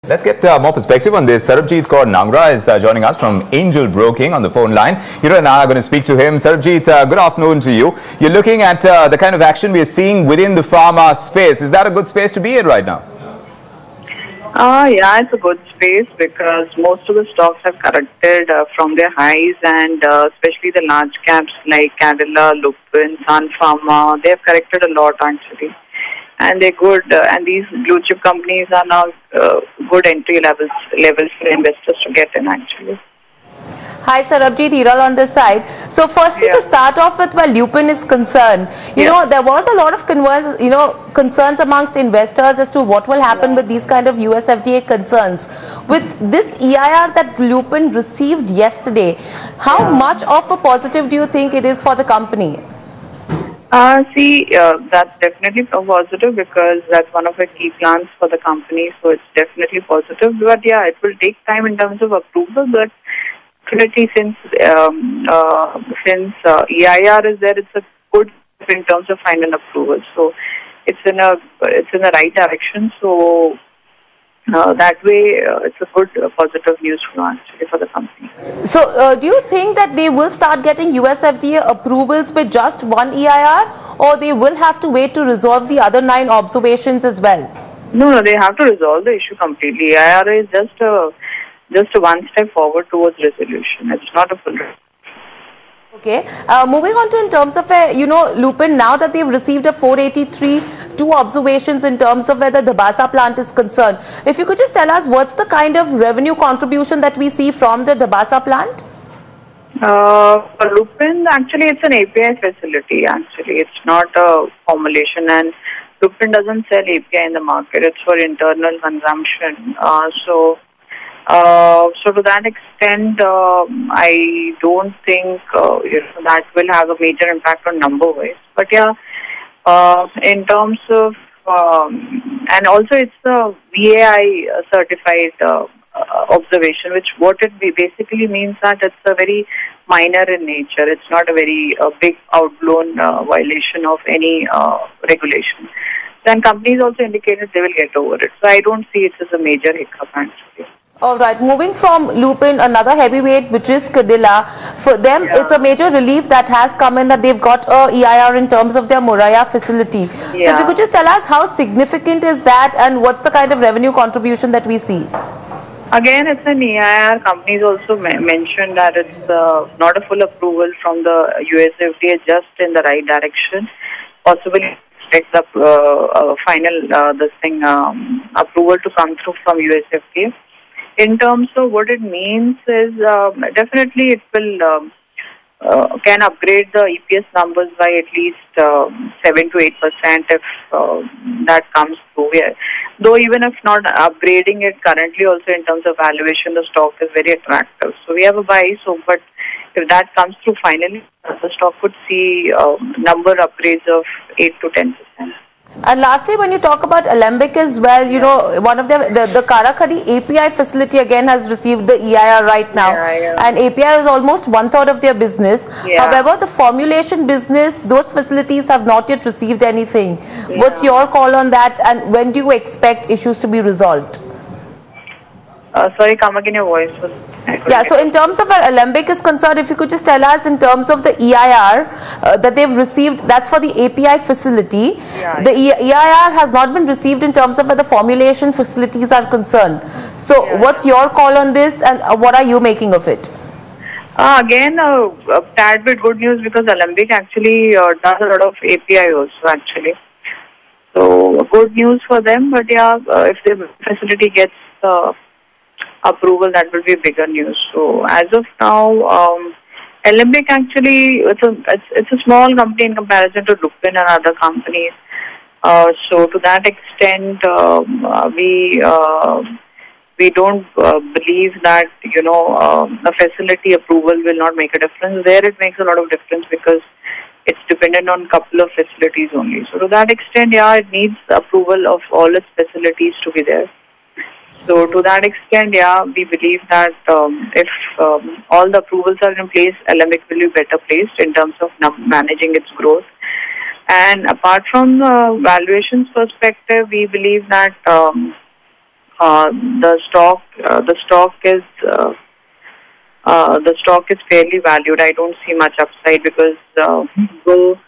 Let's get more perspective on this. Sarabjit Kour Nangra is joining us from Angel Broking on the phone line. Hiro and I are going to speak to him. Sarabjit, good afternoon to you. You're looking at the kind of action we are seeing within the pharma space. Is that a good space to be in right now? Yeah, it's a good space because most of the stocks have corrected from their highs, and especially the large caps like Cadila, Lupin, Sun Pharma, they have corrected a lot actually. And they're good, and these blue chip companies are now good entry levels for investors to get in actually. Hi Sarabjit, Hiral on this side. So firstly, to start off with, where Lupin is concerned, you know, there was a lot of concerns amongst investors as to what will happen with these kind of US FDA concerns. With this EIR that Lupin received yesterday, how much of a positive do you think it is for the company? That's definitely a positive because that's one of the key plans for the company. So it's definitely positive. But yeah, it will take time in terms of approval. But definitely since EIR is there, it's a good in terms of final approval. So it's in the right direction. So that way, it's a good positive news actually for the company. So, do you think that they will start getting US FDA approvals with just one EIR, or they will have to wait to resolve the other 9 observations as well? No, they have to resolve the issue completely. EIR is just a one step forward towards resolution. It's not a full. Okay. Moving on to in terms of Lupin, now that they've received a 483 observations in terms of where the Dabhasa plant is concerned. If you could just tell us what's the kind of revenue contribution that we see from the Dabhasa plant? For Lupin, actually, it's an API facility. Actually, it's not a formulation, and Lupin doesn't sell API in the market. It's for internal consumption. So to that extent, I don't think that will have a major impact on number-wise. But yeah, in terms of and also it's a VAI certified observation, which what it basically means that it's a very minor in nature. It's not a very big outblown violation of any regulation. Then companies also indicated they will get over it. So I don't see it as a major hiccup actually. Alright, moving from Lupin, another heavyweight which is Cadila. For them, it's a major relief that has come in that they've got a EIR in terms of their Moraiya facility. So if you could just tell us how significant is that and what's the kind of revenue contribution that we see? Again, it's an EIR. Companies also mentioned that it's not a full approval from the US FDA, just in the right direction. Possibly expect the final approval to come through from US FDA. In terms of what it means is definitely it will can upgrade the EPS numbers by at least 7 to 8% if that comes through. Yeah. Though even if not upgrading it currently, also in terms of valuation, the stock is very attractive. So we have a buy. So, but if that comes through finally, the stock could see number upgrades of 8 to 10%. And lastly, when you talk about Alembic as well, you know, one of them, the Karakhadi API facility again has received the EIR right now. And API is almost 1/3 of their business. However, the formulation business, those facilities have not yet received anything. What's your call on that, and when do you expect issues to be resolved? Sorry, come again, your voice was... Yeah, so in terms of where Alembic is concerned, if you could just tell us in terms of the EIR that they've received, that's for the API facility. The EIR has not been received in terms of where the formulation facilities are concerned. So what's your call on this, and what are you making of it? Again, a tad bit good news because Alembic actually does a lot of API also actually. So good news for them, but yeah, if the facility gets approval, that will be bigger news. So as of now, Alembic actually it's a small company in comparison to Lupin and other companies. So to that extent, we don't believe that a facility approval will not make a difference. There it makes a lot of difference because it's dependent on a couple of facilities only. So to that extent, yeah, it needs approval of all its facilities to be there. So to that extent, yeah, we believe that if all the approvals are in place, Alembic will be better placed in terms of managing its growth. And apart from the valuations perspective, we believe that the stock is fairly valued. I don't see much upside because though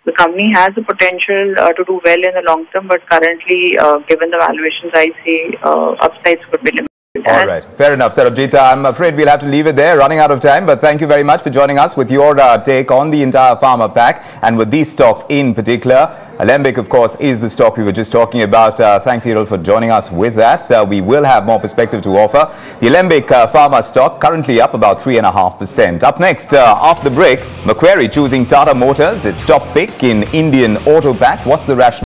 the company has the potential to do well in the long term, but currently, given the valuations I see, upsides could be limited. All right, fair enough, Sarabjit. I'm afraid we'll have to leave it there, running out of time. But thank you very much for joining us with your take on the entire pharma pack and with these stocks in particular. Alembic, of course, is the stock we were just talking about. Thanks, Hiral, for joining us with that. We will have more perspective to offer. The Alembic pharma stock currently up about 3.5%. Up next, after the break, Macquarie choosing Tata Motors, its top pick in Indian auto pack. What's the rationale?